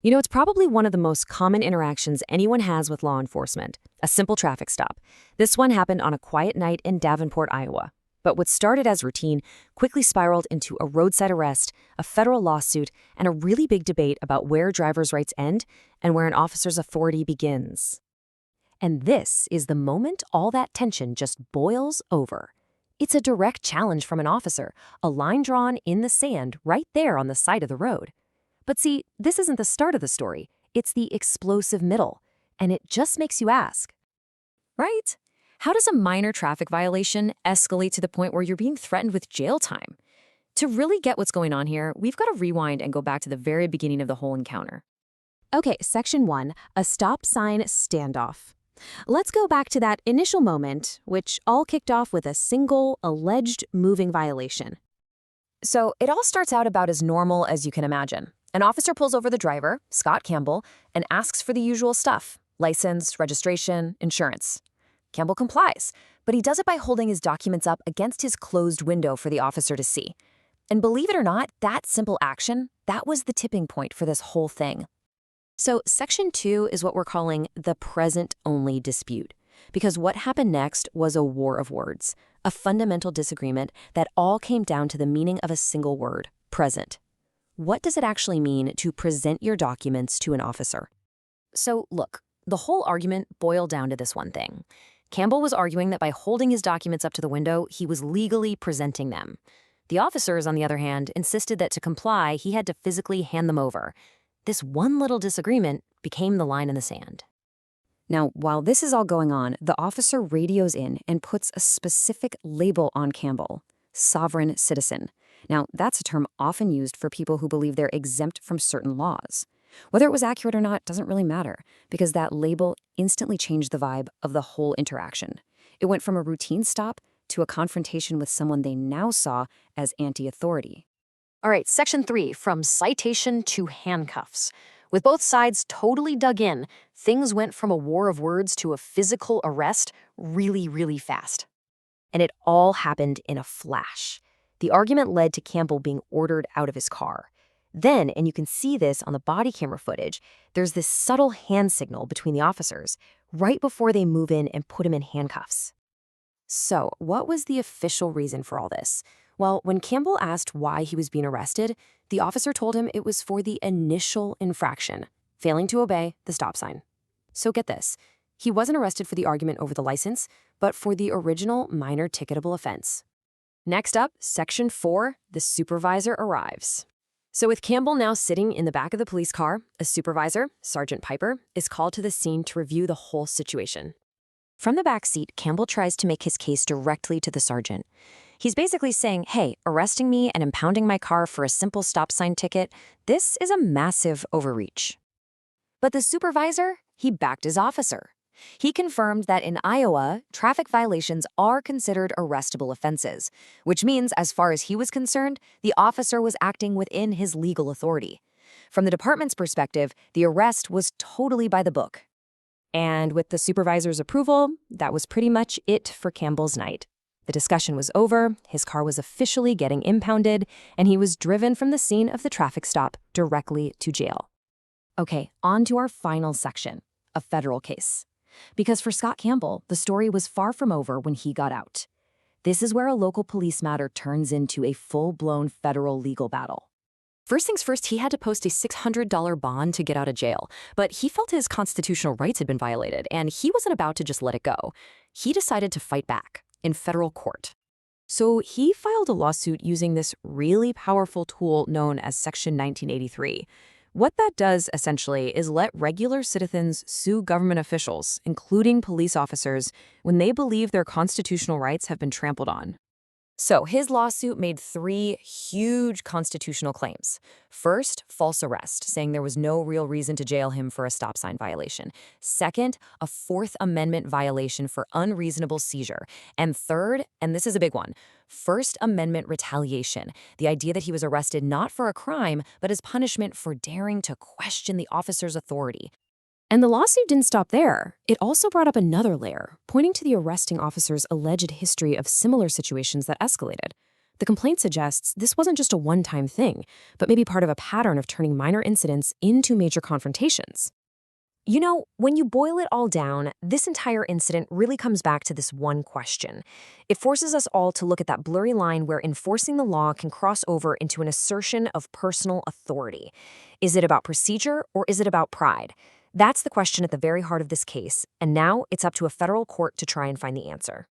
You know, it's probably one of the most common interactions anyone has with law enforcement, a simple traffic stop. This one happened on a quiet night in Davenport, Iowa. But what started as routine quickly spiraled into a roadside arrest, a federal lawsuit, and a really big debate about where drivers' rights end and where an officer's authority begins. And this is the moment all that tension just boils over. It's a direct challenge from an officer, a line drawn in the sand right there on the side of the road. But see, this isn't the start of the story. It's the explosive middle. And it just makes you ask, right? How does a minor traffic violation escalate to the point where you're being threatened with jail time? To really get what's going on here, we've got to rewind and go back to the very beginning of the whole encounter. Okay, Section 1, a stop sign standoff. Let's go back to that initial moment, which all kicked off with a single, alleged moving violation. So it all starts out about as normal as you can imagine. An officer pulls over the driver, Scott Campbell, and asks for the usual stuff: license, registration, insurance. Campbell complies, but he does it by holding his documents up against his closed window for the officer to see. And believe it or not, that simple action, that was the tipping point for this whole thing. So Section 2 is what we're calling the present-only dispute, because what happened next was a war of words, a fundamental disagreement that all came down to the meaning of a single word: present. What does it actually mean to present your documents to an officer? So look, the whole argument boiled down to this one thing. Campbell was arguing that by holding his documents up to the window, he was legally presenting them. The officers, on the other hand, insisted that to comply, he had to physically hand them over. This one little disagreement became the line in the sand. Now, while this is all going on, the officer radios in and puts a specific label on Campbell: sovereign citizen. Now, that's a term often used for people who believe they're exempt from certain laws. Whether it was accurate or not doesn't really matter, because that label instantly changed the vibe of the whole interaction. It went from a routine stop to a confrontation with someone they now saw as anti-authority. All right, Section 3, from citation to handcuffs. With both sides totally dug in, things went from a war of words to a physical arrest really, really fast. And it all happened in a flash. The argument led to Campbell being ordered out of his car. Then, and you can see this on the body camera footage, there's this subtle hand signal between the officers right before they move in and put him in handcuffs. So, what was the official reason for all this? Well, when Campbell asked why he was being arrested, the officer told him it was for the initial infraction, failing to obey the stop sign. So get this, he wasn't arrested for the argument over the license, but for the original minor ticketable offense. Next up, Section 4, the supervisor arrives. So with Campbell now sitting in the back of the police car, a supervisor, Sergeant Piper, is called to the scene to review the whole situation. From the back seat, Campbell tries to make his case directly to the sergeant. He's basically saying, hey, arresting me and impounding my car for a simple stop sign ticket, this is a massive overreach. But the supervisor, he backed his officer. He confirmed that in Iowa, traffic violations are considered arrestable offenses, which means, as far as he was concerned, the officer was acting within his legal authority. From the department's perspective, the arrest was totally by the book. And with the supervisor's approval, that was pretty much it for Campbell's night. The discussion was over, his car was officially getting impounded, and he was driven from the scene of the traffic stop directly to jail. Okay, on to our final section, a federal case. Because for Scott Campbell, the story was far from over when he got out. This is where a local police matter turns into a full-blown federal legal battle. First things first, he had to post a $600 bond to get out of jail, but he felt his constitutional rights had been violated, and he wasn't about to just let it go. He decided to fight back in federal court. So he filed a lawsuit using this really powerful tool known as Section 1983. What that does, essentially, is let regular citizens sue government officials, including police officers, when they believe their constitutional rights have been trampled on. So his lawsuit made 3 huge constitutional claims. First, false arrest, saying there was no real reason to jail him for a stop sign violation. Second, a Fourth Amendment violation for unreasonable seizure. And third, and this is a big one, First Amendment retaliation, the idea that he was arrested not for a crime, but as punishment for daring to question the officer's authority. And the lawsuit didn't stop there. It also brought up another layer, pointing to the arresting officer's alleged history of similar situations that escalated. The complaint suggests this wasn't just a one-time thing, but maybe part of a pattern of turning minor incidents into major confrontations. You know, when you boil it all down, this entire incident really comes back to this one question. It forces us all to look at that blurry line where enforcing the law can cross over into an assertion of personal authority. Is it about procedure or is it about pride? That's the question at the very heart of this case, and now it's up to a federal court to try and find the answer.